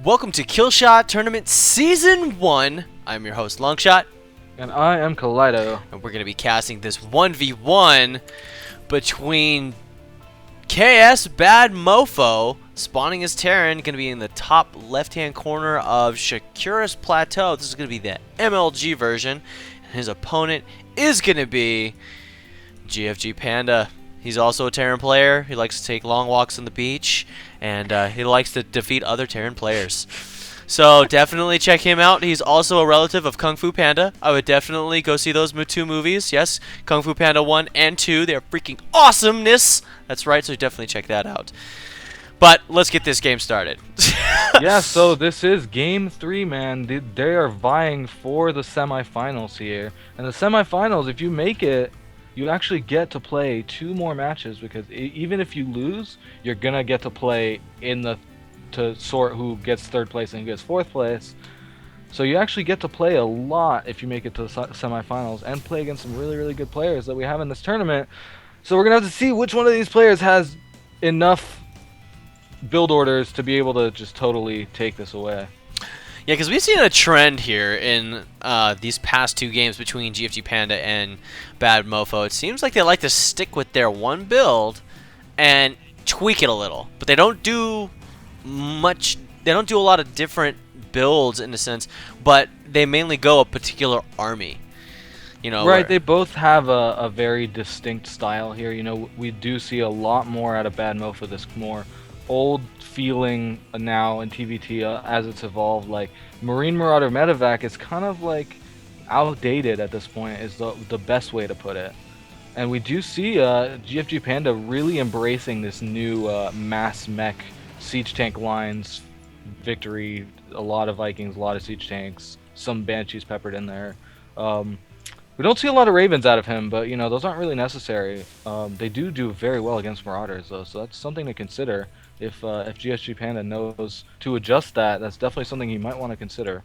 Welcome to Killshot Tournament Season 1. I'm your host, Longshot. And I am Kaleido. And we're going to be casting this 1v1 between KSxBadMofo, spawning as Terran, going to be in the top left-hand corner of Shakura's Plateau. This is going to be the MLG version. And his opponent is going to be gfGPanda. He's also a Terran player. He likes to take long walks on the beach, and he likes to defeat other Terran players. So definitely check him out. He's also a relative of Kung Fu Panda. I would definitely go see those two movies. Yes, Kung Fu Panda 1 and 2. They're freaking awesomeness. That's right, so definitely check that out. But let's get this game started. Yeah, so this is Game 3, man. They are vying for the semifinals here. And the semifinals, if you make it, you actually get to play 2 more matches, because even if you lose, you're gonna get to play to sort who gets 3rd place and who gets 4th place. So you actually get to play a lot if you make it to the semifinals and play against some really, really good players that we have in this tournament. So we're gonna have to see which one of these players has enough build orders to be able to just totally take this away. Yeah, because we've seen a trend here in these past 2 games between gfGPanda and BadMofo. It seems like they like to stick with their one build and tweak it a little, but they don't do much. They don't do a lot of different builds in a sense, but they mainly go a particular army. You know, right? They both have a very distinct style here. You know, we do see a lot more out of BadMofo. This more old feeling now in TVT as it's evolved. Like Marine Marauder Medevac is kind of like outdated at this point, is the best way to put it. And we do see gfGPanda really embracing this new mass mech siege tank lines victory. A lot of Vikings, a lot of siege tanks, some Banshees peppered in there. We don't see a lot of Ravens out of him, but you know, those aren't really necessary. They do very well against Marauders though, so that's something to consider. If gfGPanda knows to adjust that, that's definitely something he might want to consider.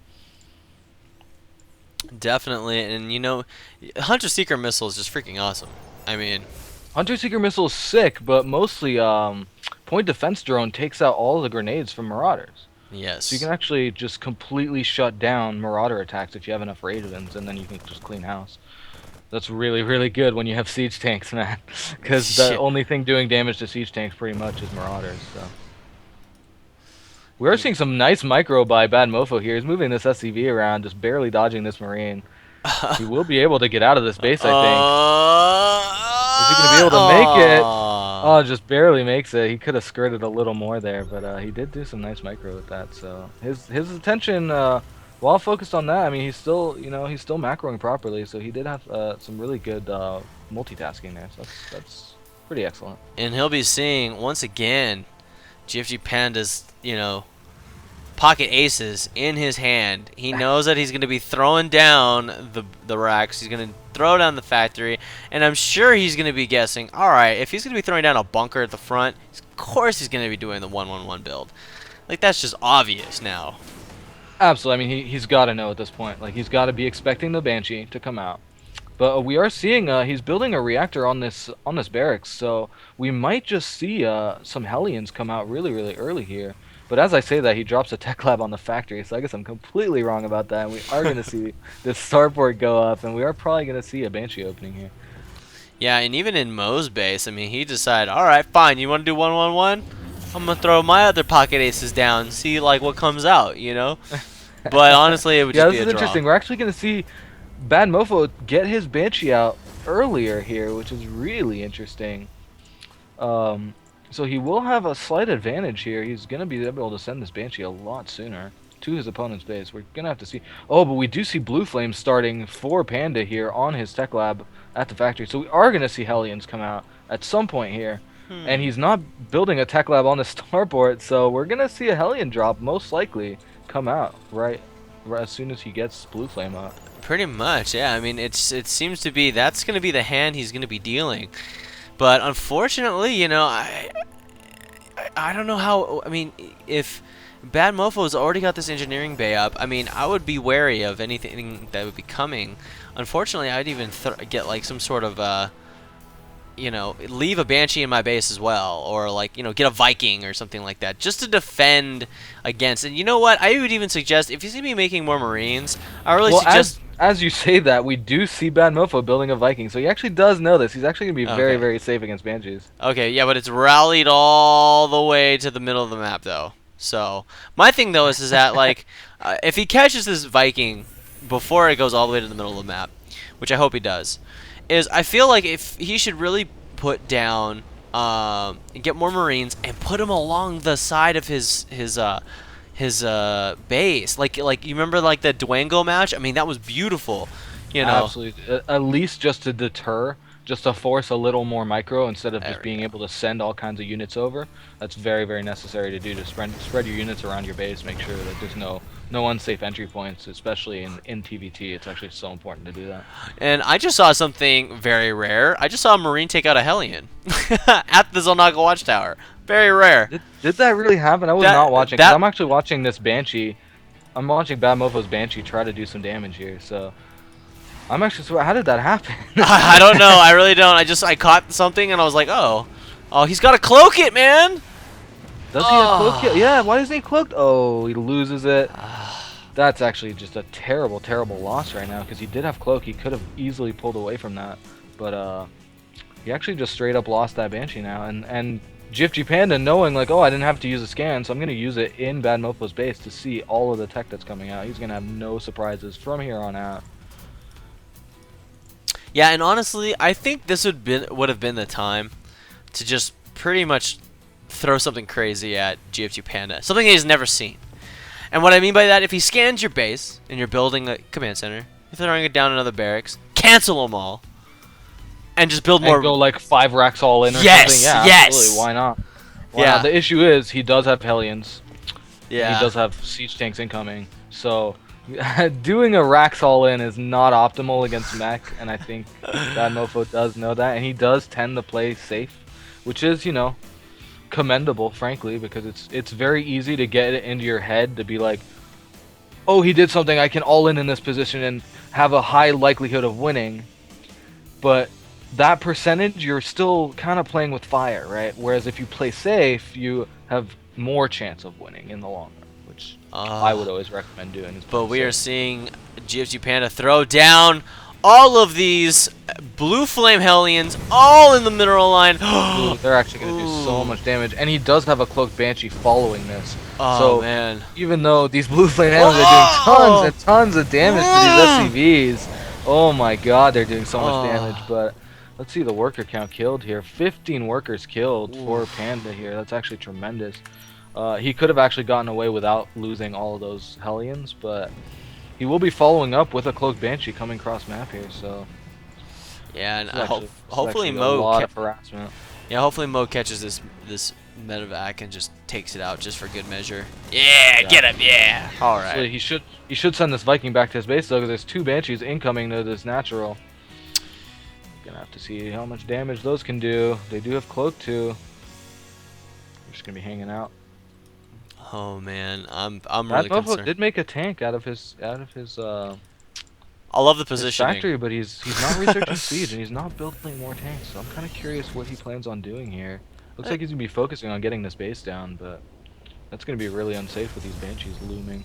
Definitely, and you know, Hunter Seeker Missile is just freaking awesome. I mean, Hunter Seeker Missile is sick, but mostly Point Defense Drone takes out all the grenades from Marauders. Yes. So you can actually just completely shut down Marauder attacks if you have enough Ravens, and then you can just clean house. That's really, really good when you have siege tanks, man. Because the only thing doing damage to siege tanks pretty much is Marauders. So we are seeing some nice micro by BadMofo here. He's moving this SCV around, just barely dodging this Marine. He will be able to get out of this base, I think. Is he going to be able to make it? Oh, just barely makes it. He could have skirted a little more there, but he did do some nice micro with that. So his attention, while focused on that, I mean, he's still macroing properly. So he did have some really good multitasking there. So that's pretty excellent. And he'll be seeing once again gfGPanda's, you know, pocket aces in his hand. He knows that he's going to be throwing down the racks. He's going to throw down the factory, and I'm sure he's going to be guessing, all right, if he's going to be throwing down a bunker at the front, of course he's going to be doing the 1-1-1 build. Like, that's just obvious now. Absolutely. I mean, he's got to know at this point. Like, he's got to be expecting the Banshee to come out. But we are seeing he's building a reactor on this barracks, so we might just see some Hellions come out really, really early here. But as I say that, he drops a tech lab on the factory, so I guess I'm completely wrong about that. And we are going to see this starport go up, and we are probably going to see a Banshee opening here. Yeah, and even in Mo's base, I mean, he decided, all right, fine, you want to do 1-1-1? I'm going to throw my other pocket aces down and see, like, what comes out, you know? But honestly, it would just be a draw. Yeah, this is interesting. We're actually going to see BadMofo get his Banshee out earlier here, which is really interesting. So he will have a slight advantage here. He's going to be able to send this Banshee a lot sooner to his opponent's base. We're going to have to see. Oh, but we do see Blue Flame starting for Panda here on his tech lab at the factory. So we are going to see Hellions come out at some point here. And he's not building a tech lab on the starport, so we're going to see a Hellion drop most likely come out right as soon as he gets Blue Flame up. Pretty much, yeah. I mean, it seems to be that's going to be the hand he's going to be dealing. But unfortunately, you know, I don't know how. I mean, if BadMofo's already got this engineering bay up, I mean, I would be wary of anything that would be coming. Unfortunately, I'd even get like some sort of you know, leave a Banshee in my base as well, or like, you know, get a Viking or something like that, just to defend against. And you know what? I would even suggest, if you see me making more Marines, I really suggest. As you say that, we do see BadMofo building a Viking, so he actually does know this. He's actually gonna be very, very safe against Banshees. Okay, yeah, but it's rallied all the way to the middle of the map, though. So my thing though is that like, if he catches this Viking before it goes all the way to the middle of the map, which I hope he does, is I feel like if he should really put down, get more Marines and put them along the side of his base. Like you remember like the Dwango match? I mean, that was beautiful. You know, absolutely. At least just to deter, just to force a little more micro instead of just being able to send all kinds of units over. That's very, very necessary to do, to spread your units around your base, make sure that there's no unsafe entry points, especially in TVT. It's actually so important to do that. And I just saw something very rare. I just saw a Marine take out a Hellion at the Zolnaga Watchtower. Very rare. Did that really happen? I was not watching. 'Cause I'm actually watching this Banshee. I'm watching BadMofo's Banshee try to do some damage here, so I'm actually. How did that happen? I don't know. I really don't. I caught something and I was like, oh, he's got to cloak it, man. Does he have cloak it? Yeah. Why isn't he cloaked? Oh, he loses it. That's actually just a terrible, terrible loss right now, because he did have cloak. He could have easily pulled away from that, but he actually just straight up lost that Banshee now. And gfGPanda, knowing like, oh, I didn't have to use a scan, so I'm gonna use it in BadMofo's base to see all of the tech that's coming out. He's gonna have no surprises from here on out. Yeah, and honestly, I think this would have been the time to just pretty much throw something crazy at gfGPanda, something he's never seen. And what I mean by that, if he scans your base and you're building a command center, you're throwing it down another barracks, cancel them all, and just build more. And go like 5 racks all in or something. Yeah, yes. Absolutely. Why not? Yeah. The issue is he does have Hellions. Yeah. He does have siege tanks incoming. So doing a racks all in is not optimal against mech, and I think BadMofo does know that, and he does tend to play safe, which is, you know, commendable, frankly, because it's very easy to get it into your head to be like, oh, he did something, I can all in this position and have a high likelihood of winning, but that percentage, you're still kind of playing with fire, right? Whereas if you play safe, you have more chance of winning in the long run, which I would always recommend doing. But we are seeing gfGPanda throw down all of these blue flame Hellions all in the mineral line. Ooh, they're actually going to do so much damage, and he does have a cloaked Banshee following this. Oh, so man. Even though these blue flame Hellions are doing tons and tons of damage to these SCVs, oh my god, they're doing so much damage. But let's see the worker count killed here. 15 workers killed for Panda here. That's actually tremendous. He could have actually gotten away without losing all of those Hellions, but he will be following up with a cloaked Banshee coming across map here, so yeah, and hopefully Mo harassment. Yeah, hopefully Mo catches this medevac and just takes it out just for good measure. Yeah, get him, yeah. All right. So he should send this Viking back to his base though, because there's 2 Banshees incoming to this natural. Gonna have to see how much damage those can do. They do have cloak too. They're just gonna be hanging out. Oh man, I'm really concerned. Did make a tank out of his I love the positioning. Factory, but he's not researching siege and he's not building more tanks. So I'm kind of curious what he plans on doing here. Looks like he's gonna be focusing on getting this base down, but that's gonna be really unsafe with these Banshees looming.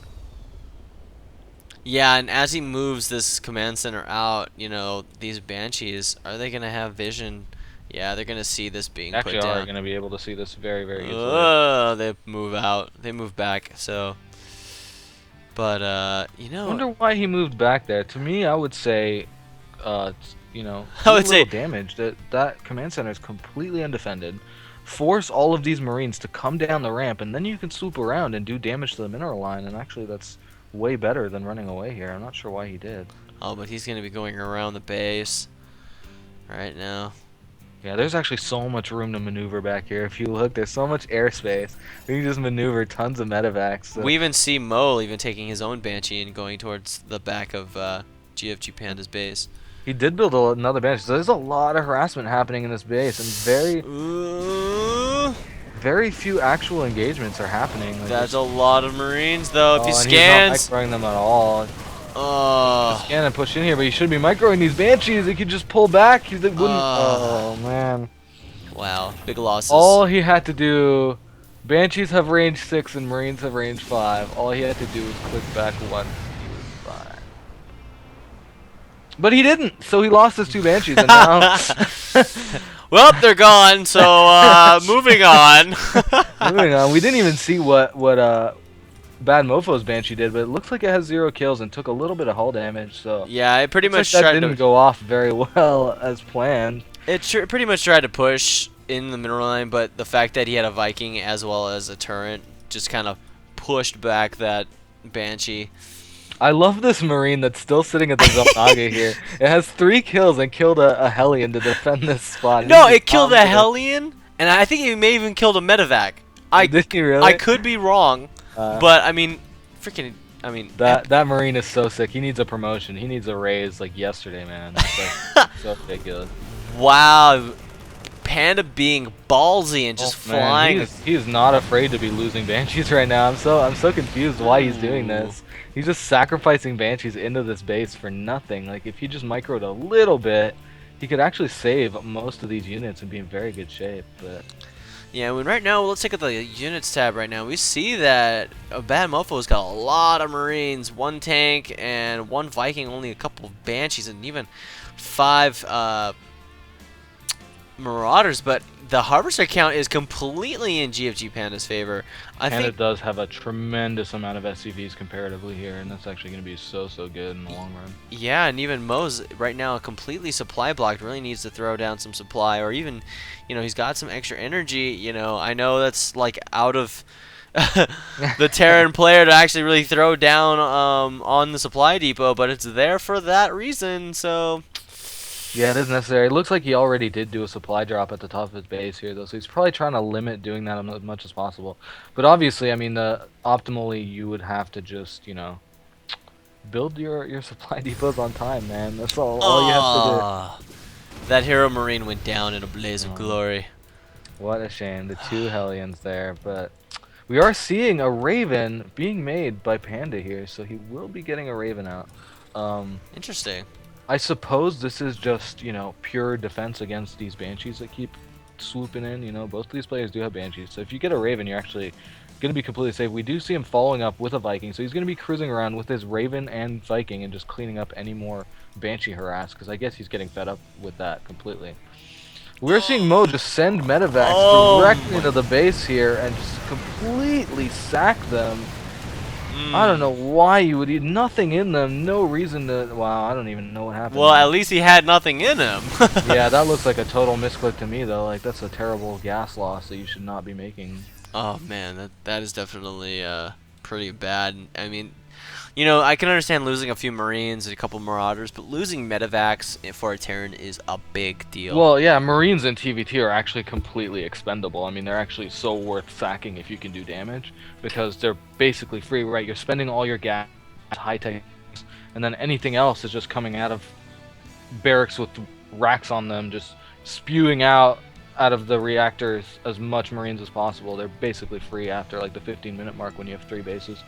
Yeah, and as he moves this command center out, you know, these Banshees, are they gonna have vision? Yeah, they're gonna see this being put down. Actually, are gonna be able to see this very, very easily. They move out. They move back. So, but you know, I wonder why he moved back there. To me, I would say, you know, I would say damage. That command center is completely undefended. Force all of these Marines to come down the ramp, and then you can swoop around and do damage to the mineral line. And actually, that's way better than running away here. I'm not sure why he did. Oh, but he's gonna be going around the base right now. Yeah, there's actually so much room to maneuver back here. If you look, there's so much airspace. We can just maneuver tons of medevacs. So. We even see Mo even taking his own Banshee and going towards the back of gfGPanda's base. He did build another Banshee, so there's a lot of harassment happening in this base, and very few actual engagements are happening. Like that's a lot of Marines, though. If he scans, he's not throwing them at all. Scan and push in here, but he should be microing these Banshees. He could just pull back. He wouldn't. Oh man. Wow, big losses. All he had to do. Banshees have range 6 and Marines have range 5. All he had to do was click back 1, 5. But he didn't, so he lost his 2 Banshees, and now. Well, they're gone. So moving on. Moving on. We didn't even see what BadMofo's Banshee did, but it looks like it has 0 kills and took a little bit of hull damage. So yeah, it pretty much that tried didn't to go off very well as planned. It pretty much tried to push in the middle line, but the fact that he had a Viking as well as a turret just kind of pushed back that Banshee. I love this Marine that's still sitting at the Zelnaga here. It has 3 kills and killed a Hellion to defend this spot. No, it killed a Hellion, and I think it may even killed a Medevac. Did he really? I could be wrong, but I mean, freaking, I mean that Marine is so sick. He needs a promotion. He needs a raise like yesterday, man. That's like, so ridiculous. Wow, Panda being ballsy and just flying. Man, he is not afraid to be losing Banshees right now. I'm so confused why he's doing this. He's just sacrificing Banshees into this base for nothing. Like if he just microed a little bit, he could actually save most of these units and be in very good shape. But yeah, when right now, let's take a look at the units tab right now. We see that BadMofo's got a lot of Marines, 1 tank and 1 Viking, only a couple of Banshees, and even 5 Marauders, but the Harvester count is completely in gfGPanda's favor. I think it does have a tremendous amount of SCVs comparatively here, and that's actually going to be so good in the long run. Yeah, and even Mo's right now completely supply blocked. Really needs to throw down some supply, or even, you know, he's got some extra energy. You know, I know that's like out of the Terran player to actually really throw down on the supply depot, but it's there for that reason. So. Yeah, it is necessary. It looks like he already did do a supply drop at the top of his base here, though, so he's probably trying to limit doing that as much as possible. But obviously, I mean, optimally, you would have to just, you know, build your supply depots on time, man. That's all you have to do. That Hero Marine went down in a blaze of glory. What a shame. The 2 Hellions there, but we are seeing a Raven being made by Panda here, so he will be getting a Raven out. Interesting. I suppose this is just, you know, pure defense against these Banshees that keep swooping in. You know, both of these players do have Banshees, so if you get a Raven, you're actually going to be completely safe. We do see him following up with a Viking, so he's going to be cruising around with his Raven and Viking and just cleaning up any more Banshee harass, because I guess he's getting fed up with that completely. We're seeing Mo just send Medevacs directly into the base here and just completely sack them. I don't know why you would eat nothing in them, no reason to. Wow, I don't even know what happened. Well, at least he had nothing in him. Yeah, that looks like a total misclick to me, though. Like, that's a terrible gas loss that you should not be making. Oh man, that is definitely pretty bad. I mean, you know, I can understand losing a few Marines and a couple Marauders, but losing Medevacs for a Terran is a big deal. Well, yeah, Marines in TVT are actually completely expendable. I mean, they're actually so worth sacking if you can do damage, because they're basically free, right? You're spending all your gas, high-tech, and then anything else is just coming out of barracks with racks on them, just spewing out of the reactors as much Marines as possible. They're basically free after like the 15-minute mark when you have 3 bases.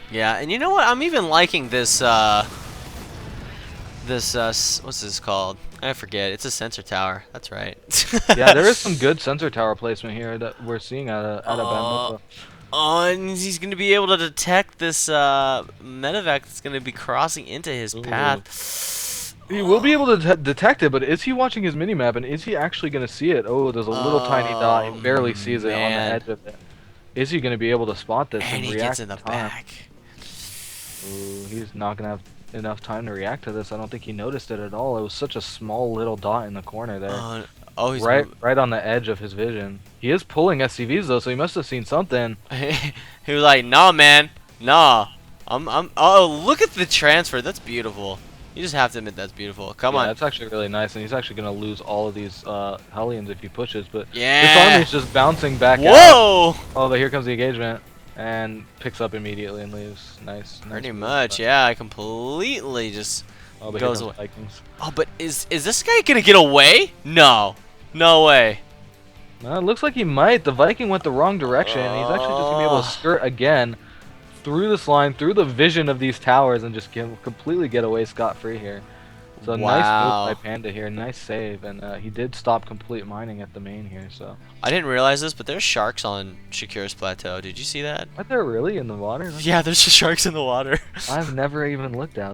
Yeah, and you know what? I'm even liking this, what's this called? I forget. It's a sensor tower. That's right. Yeah, there is some good sensor tower placement here that we're seeing out of BadMofo. Oh, and he's going to be able to detect this medevac that's going to be crossing into his path. He will be able to detect it, but is he watching his minimap, and is he actually going to see it? Oh, there's a little tiny dot. He barely sees it on the edge of it. Is he going to be able to spot this and react? he gets in the back. Ooh, he's not going to have enough time to react to this. I don't think he noticed it at all. It was such a small little dot in the corner there. Oh, he's right on the edge of his vision. He is pulling SCVs though, so he must have seen something. He was like, "Nah, man, nah." Oh, look at the transfer. That's beautiful. You just have to admit that's beautiful. Come on. That's actually really nice, and he's actually gonna lose all of these Hellions if he pushes. But yeah, this army's just bouncing back. Whoa! Out. Oh, but here comes the engagement, and picks up immediately and leaves. Nice. Pretty much, yeah. I completely just goes away. Vikings. Oh, but is this guy gonna get away? No, no way. No, it looks like he might. The Viking went the wrong direction, and he's actually just gonna be able to skirt again through this line, through the vision of these towers, and just completely get away scot-free here. So nice Wow. move by Panda here, nice save, and he did stop complete mining at the main here. So I didn't realize this, but there's sharks on Shakira's plateau. Did you see that? are there really in the water? Yeah, there's just sharks in the water. I've never even looked out.